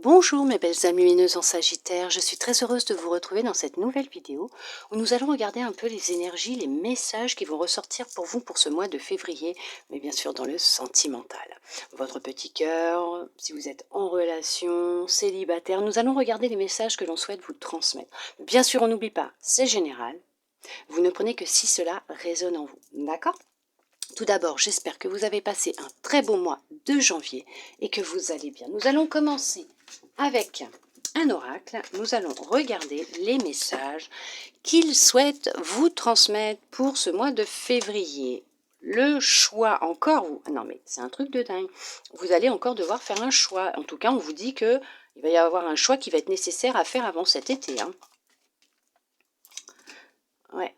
Bonjour mes belles âmes lumineuses en Sagittaire, je suis très heureuse de vous retrouver dans cette nouvelle vidéo où nous allons regarder un peu les énergies, les messages qui vont ressortir pour vous pour ce mois de février, mais bien sûr dans le sentimental. Votre petit cœur, si vous êtes en relation, célibataire, nous allons regarder les messages que l'on souhaite vous transmettre. Bien sûr, on n'oublie pas, c'est général, vous ne prenez que si cela résonne en vous, d'accord ? Tout d'abord, j'espère que vous avez passé un très beau mois de janvier et que vous allez bien. Nous allons commencer avec un oracle. Nous allons regarder les messages qu'il souhaite vous transmettre pour ce mois de février. Le choix encore, non mais c'est un truc de dingue. Vous allez encore devoir faire un choix. En tout cas, on vous dit que il va y avoir un choix qui va être nécessaire à faire avant cet été. Ouais,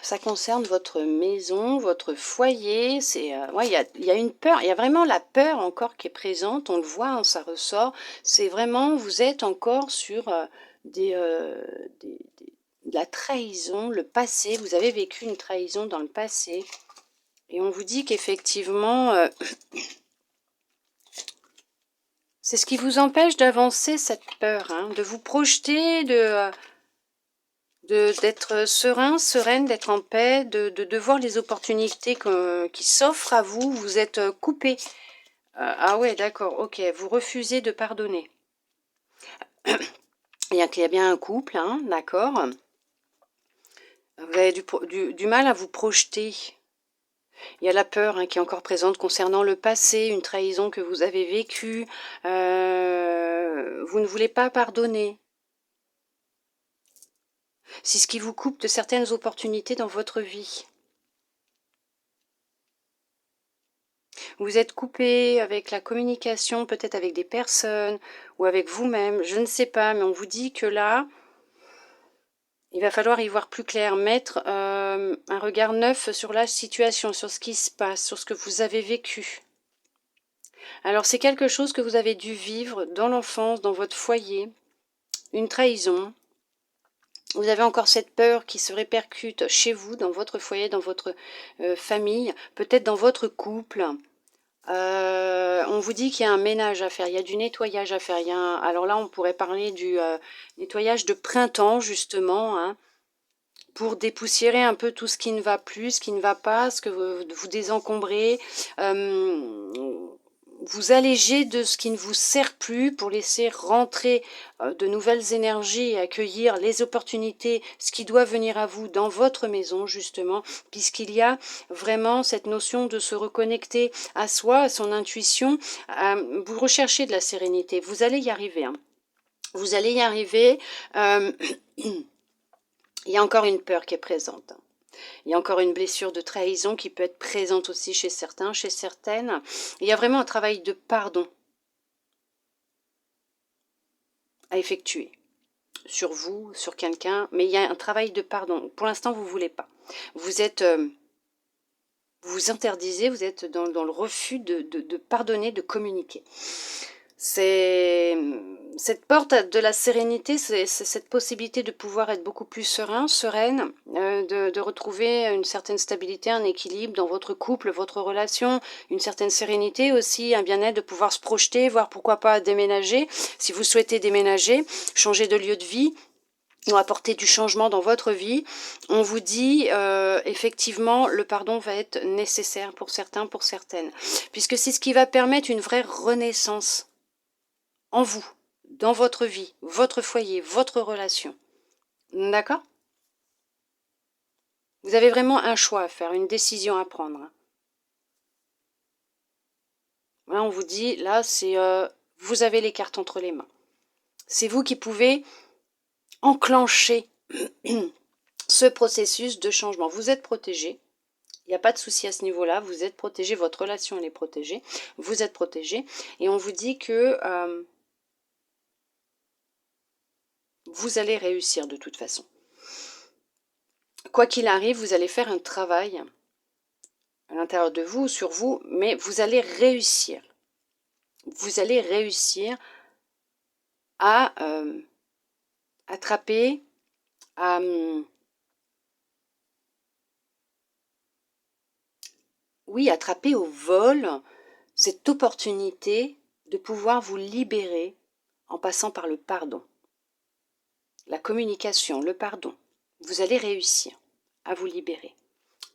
ça concerne votre maison, votre foyer. C'est ouais, il y a une peur, il y a vraiment la peur encore qui est présente. On le voit, hein, ça ressort. C'est vraiment, vous êtes encore sur des, euh, de la trahison, le passé. Vous avez vécu une trahison dans le passé, et on vous dit qu'effectivement, c'est ce qui vous empêche d'avancer, cette peur, hein, de vous projeter, d'être serein, sereine, d'être en paix, de voir les opportunités qui s'offrent à vous. Vous êtes coupé. Ah ouais, d'accord, ok. Vous refusez de pardonner. Il y a bien un couple, hein, d'accord. Vous avez du mal à vous projeter. Il y a la peur, hein, qui est encore présente concernant le passé, une trahison que vous avez vécue. Vous ne voulez pas pardonner. C'est ce qui vous coupe de certaines opportunités dans votre vie. Vous êtes coupé avec la communication, peut-être avec des personnes ou avec vous-même, je ne sais pas, mais on vous dit que là, il va falloir y voir plus clair, mettre un regard neuf sur la situation, sur ce qui se passe, sur ce que vous avez vécu. Alors c'est quelque chose que vous avez dû vivre dans l'enfance, dans votre foyer, une trahison. Vous avez encore cette peur qui se répercute chez vous, dans votre foyer, dans votre famille, peut-être dans votre couple. On vous dit qu'il y a un ménage à faire, il y a du nettoyage à faire. Alors là, on pourrait parler du nettoyage de printemps, justement, hein, pour dépoussiérer un peu tout ce qui ne va plus, ce qui ne va pas, ce que vous désencombrez, vous alléger de ce qui ne vous sert plus pour laisser rentrer de nouvelles énergies et accueillir les opportunités, ce qui doit venir à vous dans votre maison, justement, puisqu'il y a vraiment cette notion de se reconnecter à soi, à son intuition. Vous recherchez de la sérénité, vous allez y arriver, hein. Vous allez y arriver. Il y a encore une peur qui est présente. Il y a encore une blessure de trahison qui peut être présente aussi chez certains, chez certaines. Il y a vraiment un travail de pardon à effectuer sur vous, sur quelqu'un, mais il y a un travail de pardon. Pour l'instant, vous ne voulez pas. Vous êtes, vous vous interdisez, vous êtes dans le refus de pardonner, de communiquer. C'est cette porte de la sérénité, c'est cette possibilité de pouvoir être beaucoup plus serein, sereine, de retrouver une certaine stabilité, un équilibre dans votre couple, votre relation, une certaine sérénité aussi, un bien-être, de pouvoir se projeter, voir pourquoi pas déménager, si vous souhaitez déménager, changer de lieu de vie, ou apporter du changement dans votre vie. On vous dit effectivement, le pardon va être nécessaire pour certains, pour certaines, puisque c'est ce qui va permettre une vraie renaissance en vous, dans votre vie, votre foyer, votre relation. D'accord ? Vous avez vraiment un choix à faire, une décision à prendre. Là, on vous dit, là, c'est vous avez les cartes entre les mains. C'est vous qui pouvez enclencher ce processus de changement. Vous êtes protégé. Il n'y a pas de souci à ce niveau-là. Vous êtes protégé. Votre relation, elle est protégée. Vous êtes protégé. Et on vous dit que vous allez réussir de toute façon. Quoi qu'il arrive, vous allez faire un travail à l'intérieur de vous, sur vous, mais vous allez réussir. Vous allez réussir à attraper, à oui, attraper au vol cette opportunité de pouvoir vous libérer en passant par le pardon. La communication, le pardon. Vous allez réussir à vous libérer,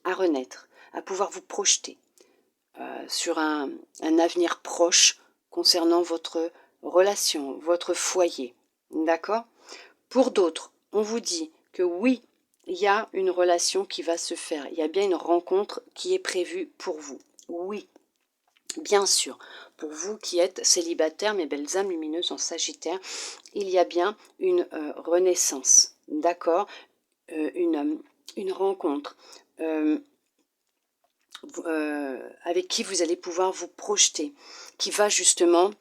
à renaître, à pouvoir vous projeter sur un avenir proche concernant votre relation, votre foyer. D'accord? Pour d'autres, on vous dit que oui, il y a une relation qui va se faire. Il y a bien une rencontre qui est prévue pour vous. Oui, bien sûr. Pour vous qui êtes célibataire, mes belles âmes lumineuses en Sagittaire, il y a bien une renaissance. D'accord? Une rencontre avec qui vous allez pouvoir vous projeter, qui va justement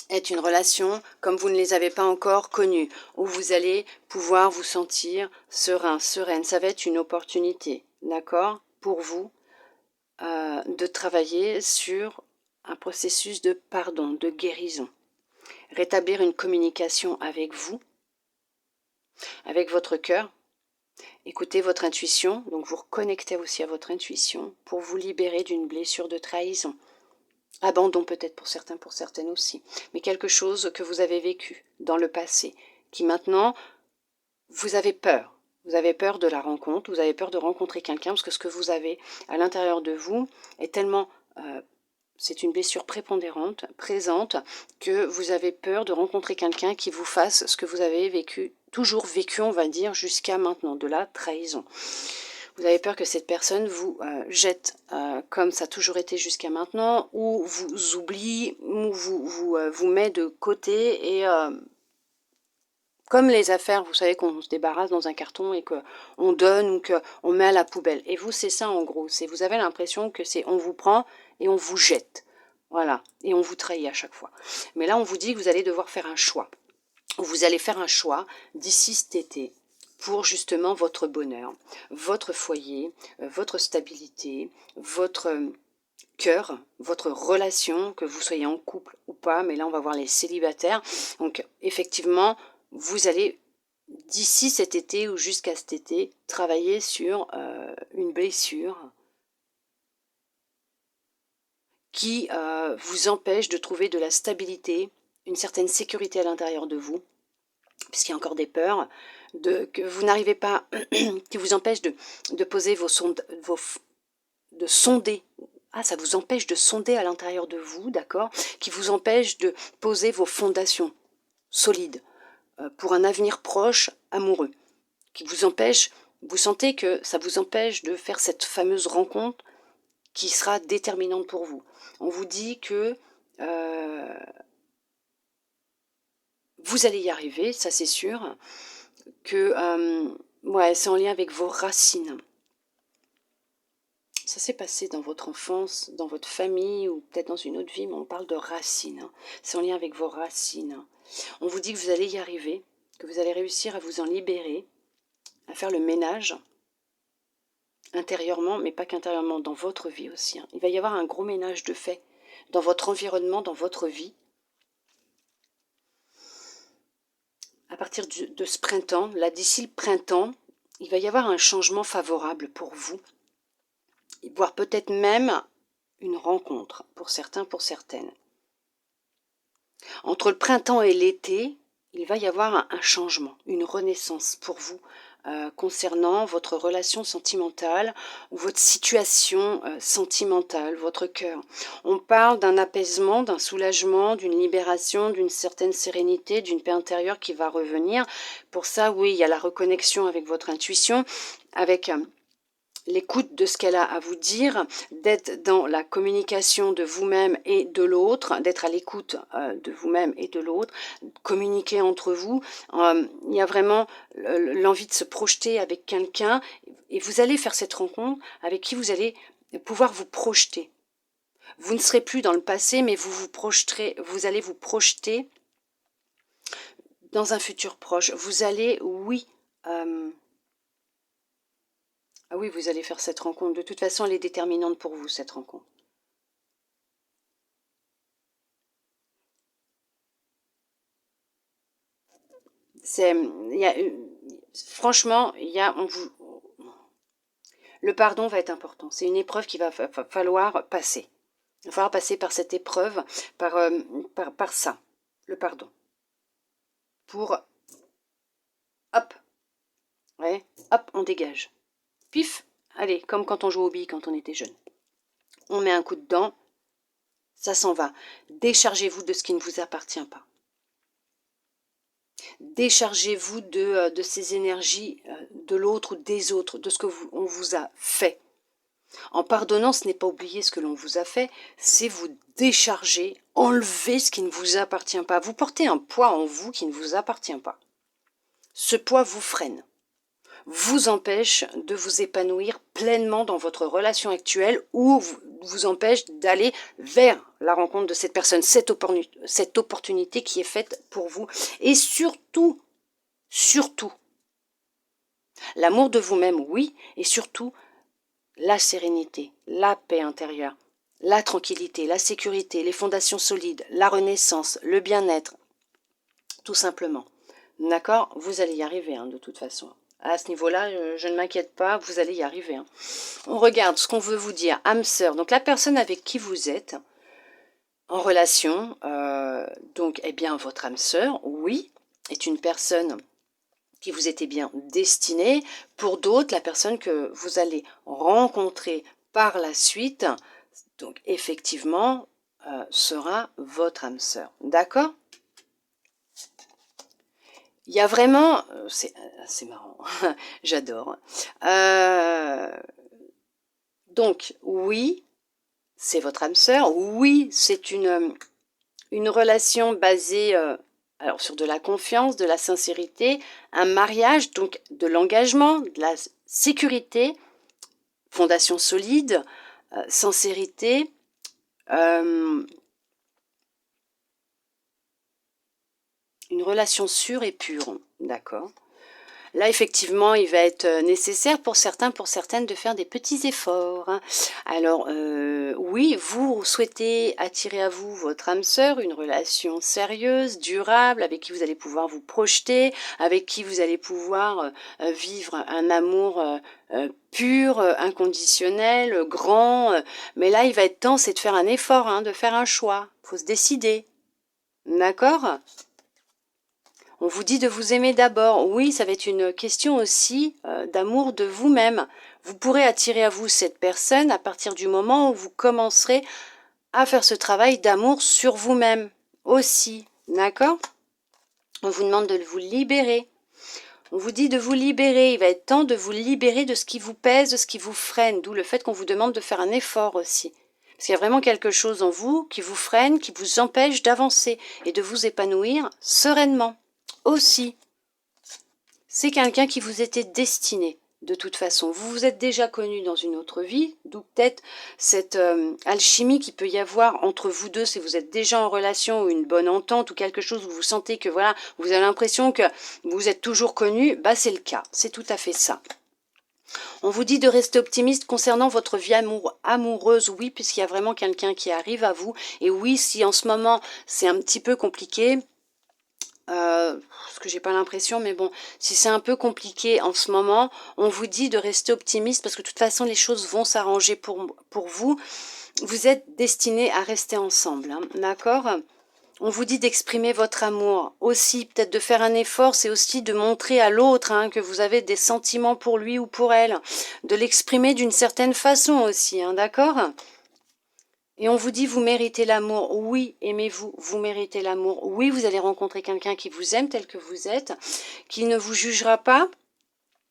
être une relation comme vous ne les avez pas encore connues, où vous allez pouvoir vous sentir serein, sereine. Ça va être une opportunité, d'accord, pour vous de travailler sur un processus de pardon, de guérison. Rétablir une communication avec vous, avec votre cœur. Écoutez votre intuition, donc vous reconnectez aussi à votre intuition pour vous libérer d'une blessure de trahison. Abandon peut-être pour certains, pour certaines aussi, mais quelque chose que vous avez vécu dans le passé, qui maintenant, vous avez peur. Vous avez peur de la rencontre, vous avez peur de rencontrer quelqu'un, parce que ce que vous avez à l'intérieur de vous est tellement... c'est une blessure prépondérante, présente, que vous avez peur de rencontrer quelqu'un qui vous fasse ce que vous avez vécu, toujours vécu, on va dire, jusqu'à maintenant, de la trahison. Vous avez peur que cette personne vous jette comme ça a toujours été jusqu'à maintenant, ou vous oublie, ou vous met de côté, et comme les affaires, vous savez qu'on se débarrasse dans un carton et qu'on donne ou qu'on met à la poubelle. Et vous, c'est ça en gros, c'est vous avez l'impression que c'est on vous prend et on vous jette. Voilà, et on vous trahit à chaque fois. Mais là, on vous dit que vous allez devoir faire un choix. Vous allez faire un choix d'ici cet été pour justement votre bonheur, votre foyer, votre stabilité, votre cœur, votre relation, que vous soyez en couple ou pas, mais là on va voir les célibataires. Donc effectivement, vous allez d'ici cet été ou jusqu'à cet été travailler sur une blessure qui vous empêche de trouver de la stabilité, une certaine sécurité à l'intérieur de vous, puisqu'il y a encore des peurs, que vous n'arrivez pas, qui vous empêche de poser de sonder. Ah, ça vous empêche de sonder à l'intérieur de vous, d'accord? Qui vous empêche de poser vos fondations solides pour un avenir proche, amoureux. Qui vous empêche, vous sentez que ça vous empêche de faire cette fameuse rencontre qui sera déterminante pour vous. On vous dit que vous allez y arriver, ça c'est sûr, que ouais, c'est en lien avec vos racines. Ça s'est passé dans votre enfance, dans votre famille ou peut-être dans une autre vie, mais on parle de racines. C'est en lien avec vos racines. On vous dit que vous allez y arriver, que vous allez réussir à vous en libérer, à faire le ménage intérieurement, mais pas qu'intérieurement, dans votre vie aussi. Il va y avoir un gros ménage de fait dans votre environnement, dans votre vie. À partir de ce printemps, là d'ici le printemps, il va y avoir un changement favorable pour vous, voire peut-être même une rencontre pour certains, pour certaines. Entre le printemps et l'été, il va y avoir un changement, une renaissance pour vous concernant votre relation sentimentale ou votre situation sentimentale, votre cœur. On parle d'un apaisement, d'un soulagement, d'une libération, d'une certaine sérénité, d'une paix intérieure qui va revenir. Pour ça, oui, il y a la reconnexion avec votre intuition, avec l'écoute de ce qu'elle a à vous dire, d'être dans la communication de vous-même et de l'autre, d'être à l'écoute de vous-même et de l'autre, communiquer entre vous. Il y a vraiment l'envie de se projeter avec quelqu'un et vous allez faire cette rencontre avec qui vous allez pouvoir vous projeter. Vous ne serez plus dans le passé, mais vous allez vous projeter dans un futur proche. Vous allez, oui, ah oui, vous allez faire cette rencontre. De toute façon, elle est déterminante pour vous, cette rencontre. Franchement, le pardon va être important. C'est une épreuve qu'il va falloir passer. Il va falloir passer par cette épreuve, par ça, le pardon. pour, hop, ouais, hop, on dégage. Pif, allez, comme quand on joue aux billes quand on était jeune. On met un coup dedans, ça s'en va. Déchargez-vous de ce qui ne vous appartient pas. Déchargez-vous de ces énergies de l'autre ou des autres, de ce que on vous a fait. En pardonnant, ce n'est pas oublier ce que l'on vous a fait, c'est vous décharger, enlever ce qui ne vous appartient pas. Vous portez un poids en vous qui ne vous appartient pas. Ce poids vous freine, vous empêche de vous épanouir pleinement dans votre relation actuelle ou vous empêche d'aller vers la rencontre de cette personne, cette opportunité qui est faite pour vous. Et surtout, l'amour de vous-même, oui, et surtout, la sérénité, la paix intérieure, la tranquillité, la sécurité, les fondations solides, la renaissance, le bien-être, tout simplement. D'accord? Vous allez y arriver, de toute façon. À ce niveau-là, je ne m'inquiète pas, vous allez y arriver. On regarde ce qu'on veut vous dire. Âme sœur, donc la personne avec qui vous êtes en relation, donc, eh bien, votre âme sœur, oui, est une personne qui vous était bien destinée. Pour d'autres, la personne que vous allez rencontrer par la suite, donc effectivement, sera votre âme sœur. D'accord? Il y a vraiment, c'est marrant, j'adore. Donc, oui, c'est votre âme sœur. Oui, c'est une relation basée alors sur de la confiance, de la sincérité, un mariage, donc de l'engagement, de la sécurité, fondation solide, sincérité, une relation sûre et pure, d'accord. Là, effectivement, il va être nécessaire pour certains, pour certaines, de faire des petits efforts. Alors, oui, vous souhaitez attirer à vous votre âme sœur, une relation sérieuse, durable, avec qui vous allez pouvoir vous projeter, avec qui vous allez pouvoir vivre un amour pur, inconditionnel, grand. Mais là, il va être temps, c'est de faire un effort, de faire un choix. Il faut se décider. D'accord ? On vous dit de vous aimer d'abord. Oui, ça va être une question aussi d'amour de vous-même. Vous pourrez attirer à vous cette personne à partir du moment où vous commencerez à faire ce travail d'amour sur vous-même aussi. D'accord ? On vous demande de vous libérer. On vous dit de vous libérer. Il va être temps de vous libérer de ce qui vous pèse, de ce qui vous freine. D'où le fait qu'on vous demande de faire un effort aussi. Parce qu'il y a vraiment quelque chose en vous qui vous freine, qui vous empêche d'avancer et de vous épanouir sereinement. Aussi, c'est quelqu'un qui vous était destiné de toute façon. Vous vous êtes déjà connu dans une autre vie, d'où peut-être cette alchimie qui peut y avoir entre vous deux si vous êtes déjà en relation ou une bonne entente ou quelque chose où vous sentez que voilà, vous avez l'impression que vous êtes toujours connu, bah c'est le cas, c'est tout à fait ça. On vous dit de rester optimiste concernant votre vie amoureuse, oui, puisqu'il y a vraiment quelqu'un qui arrive à vous. Et oui, si en ce moment c'est un petit peu compliqué, parce que j'ai pas l'impression, mais bon, si c'est un peu compliqué en ce moment, on vous dit de rester optimiste parce que de toute façon les choses vont s'arranger pour vous. Vous êtes destinés à rester ensemble, d'accord ? On vous dit d'exprimer votre amour aussi, peut-être de faire un effort, c'est aussi de montrer à l'autre que vous avez des sentiments pour lui ou pour elle, de l'exprimer d'une certaine façon aussi, d'accord ? Et on vous dit, vous méritez l'amour. Oui, aimez-vous, vous méritez l'amour. Oui, vous allez rencontrer quelqu'un qui vous aime tel que vous êtes, qui ne vous jugera pas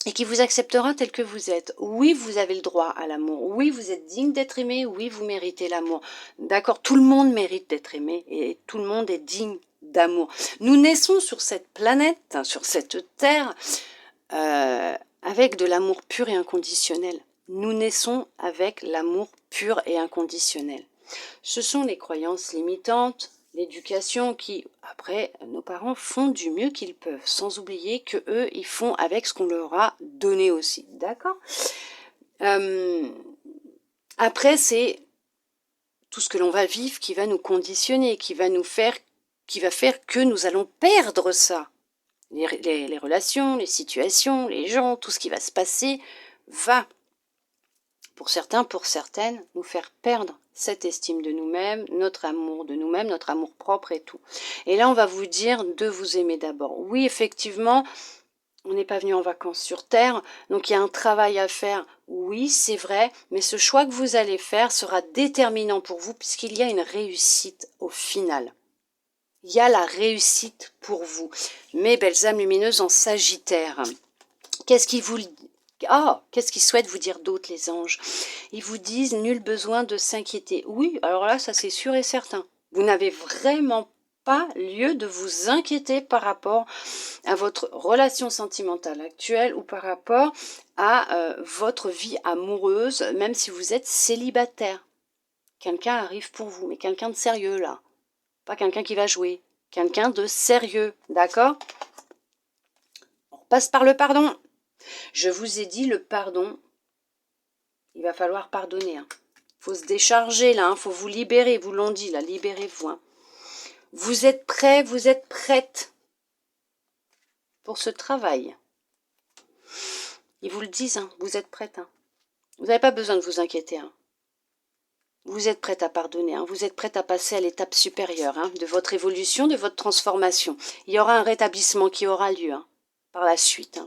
et qui vous acceptera tel que vous êtes. Oui, vous avez le droit à l'amour. Oui, vous êtes digne d'être aimé. Oui, vous méritez l'amour. D'accord, tout le monde mérite d'être aimé et tout le monde est digne d'amour. Nous naissons sur cette planète, sur cette terre, avec de l'amour pur et inconditionnel. Nous naissons avec l'amour pur et inconditionnel. Ce sont les croyances limitantes, l'éducation qui, après, nos parents font du mieux qu'ils peuvent, sans oublier que eux, ils font avec ce qu'on leur a donné aussi, d'accord ? Après, c'est tout ce que l'on va vivre qui va nous conditionner, qui va faire que nous allons perdre ça. Les relations, les situations, les gens, tout ce qui va se passer va pour certains, pour certaines, nous faire perdre cette estime de nous-mêmes, notre amour de nous-mêmes, notre amour propre et tout. Et là, on va vous dire de vous aimer d'abord. Oui, effectivement, on n'est pas venu en vacances sur Terre, donc il y a un travail à faire. Oui, c'est vrai, mais ce choix que vous allez faire sera déterminant pour vous puisqu'il y a une réussite au final. Il y a la réussite pour vous. Mes belles âmes lumineuses en Sagittaire. Qu'est-ce qui vous... qu'est-ce qu'ils souhaitent vous dire d'autre, les anges? Ils vous disent nul besoin de s'inquiéter. Oui, alors là, ça c'est sûr et certain. Vous n'avez vraiment pas lieu de vous inquiéter par rapport à votre relation sentimentale actuelle ou par rapport à votre vie amoureuse, même si vous êtes célibataire. Quelqu'un arrive pour vous, mais quelqu'un de sérieux là. Pas quelqu'un qui va jouer. Quelqu'un de sérieux, d'accord? On passe par le pardon. Je vous ai dit, le pardon, il va falloir pardonner. Il faut se décharger là, faut vous libérer, vous l'ont dit là, libérez-vous. Vous êtes prêts, vous êtes prêtes pour ce travail. Ils vous le disent, vous êtes prêtes. Vous n'avez pas besoin de vous inquiéter. Vous êtes prête à pardonner, vous êtes prête à passer à l'étape supérieure de votre évolution, de votre transformation. Il y aura un rétablissement qui aura lieu par la suite.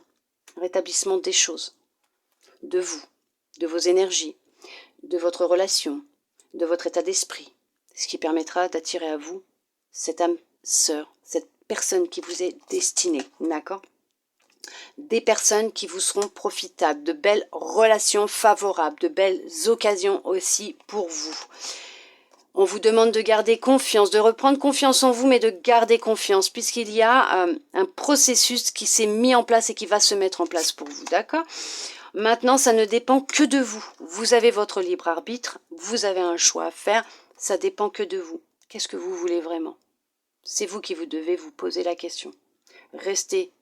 Un rétablissement des choses, de vous, de vos énergies, de votre relation, de votre état d'esprit. Ce qui permettra d'attirer à vous cette âme sœur, cette personne qui vous est destinée, d'accord ? Des personnes qui vous seront profitables, de belles relations favorables, de belles occasions aussi pour vous. On vous demande de garder confiance, de reprendre confiance en vous, mais de garder confiance, puisqu'il y a un processus qui s'est mis en place et qui va se mettre en place pour vous, d'accord ? Maintenant, ça ne dépend que de vous. Vous avez votre libre arbitre, vous avez un choix à faire, ça dépend que de vous. Qu'est-ce que vous voulez vraiment ? C'est vous qui vous devez vous poser la question. Restez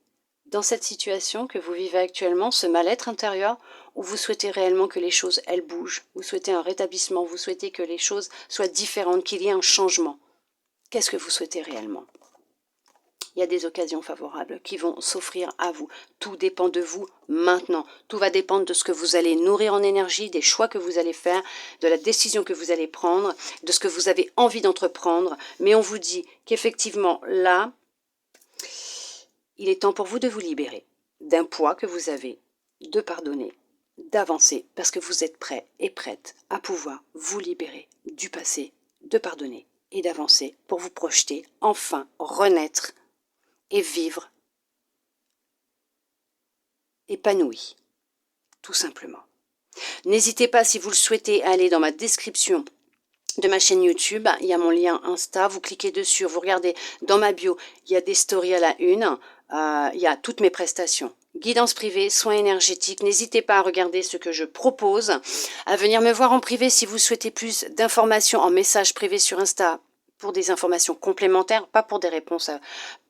dans cette situation que vous vivez actuellement, ce mal-être intérieur, où vous souhaitez réellement que les choses, elles bougent, vous souhaitez un rétablissement, vous souhaitez que les choses soient différentes, qu'il y ait un changement. Qu'est-ce que vous souhaitez réellement ? Il y a des occasions favorables qui vont s'offrir à vous. Tout dépend de vous maintenant. Tout va dépendre de ce que vous allez nourrir en énergie, des choix que vous allez faire, de la décision que vous allez prendre, de ce que vous avez envie d'entreprendre. Mais on vous dit qu'effectivement, là, il est temps pour vous de vous libérer d'un poids que vous avez, de pardonner, d'avancer, parce que vous êtes prêts et prêtes à pouvoir vous libérer du passé, de pardonner et d'avancer pour vous projeter, enfin renaître et vivre épanoui, tout simplement. N'hésitez pas, si vous le souhaitez, à aller dans ma description de ma chaîne YouTube, il y a mon lien Insta, vous cliquez dessus, vous regardez dans ma bio, il y a des stories à la une, il y a toutes mes prestations. Guidance privée, soins énergétiques, n'hésitez pas à regarder ce que je propose, à venir me voir en privé si vous souhaitez plus d'informations en message privé sur Insta pour des informations complémentaires, pas pour des réponses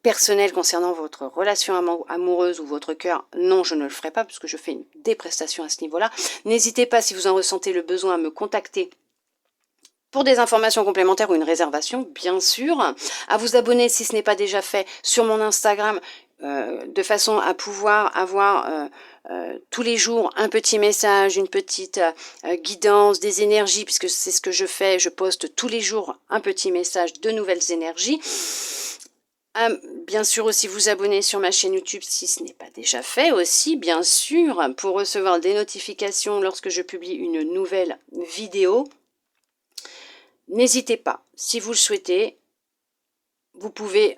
personnelles concernant votre relation amoureuse ou votre cœur. Non, je ne le ferai pas parce que je fais des prestations à ce niveau-là. N'hésitez pas, si vous en ressentez le besoin, à me contacter pour des informations complémentaires ou une réservation, bien sûr, à vous abonner si ce n'est pas déjà fait sur mon Instagram, de façon à pouvoir avoir tous les jours un petit message, une petite guidance, des énergies, puisque c'est ce que je fais, je poste tous les jours un petit message de nouvelles énergies. Bien sûr aussi vous abonner sur ma chaîne YouTube si ce n'est pas déjà fait aussi, bien sûr, pour recevoir des notifications lorsque je publie une nouvelle vidéo. N'hésitez pas, si vous le souhaitez, vous pouvez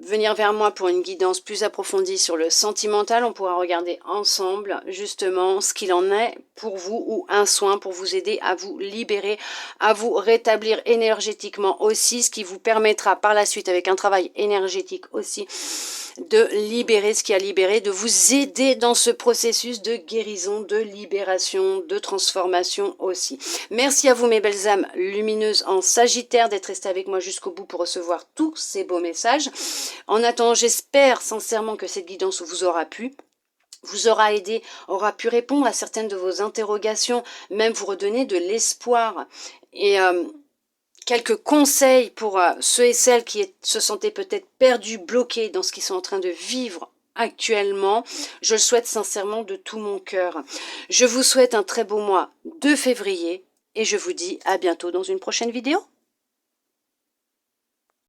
venir vers moi pour une guidance plus approfondie sur le sentimental. On pourra regarder ensemble justement ce qu'il en est pour vous ou un soin pour vous aider à vous libérer, à vous rétablir énergétiquement aussi, ce qui vous permettra par la suite avec un travail énergétique aussi de libérer ce qui a libéré, de vous aider dans ce processus de guérison, de libération, de transformation aussi. Merci à vous mes belles âmes lumineuses en Sagittaire d'être restées avec moi jusqu'au bout pour recevoir tous ces beaux messages. En attendant, j'espère sincèrement que cette guidance vous aura plu, vous aura aidé, aura pu répondre à certaines de vos interrogations, même vous redonner de l'espoir et quelques conseils pour ceux et celles qui se sentaient peut-être perdus, bloqués dans ce qu'ils sont en train de vivre actuellement. Je le souhaite sincèrement de tout mon cœur. Je vous souhaite un très beau mois de février et je vous dis à bientôt dans une prochaine vidéo.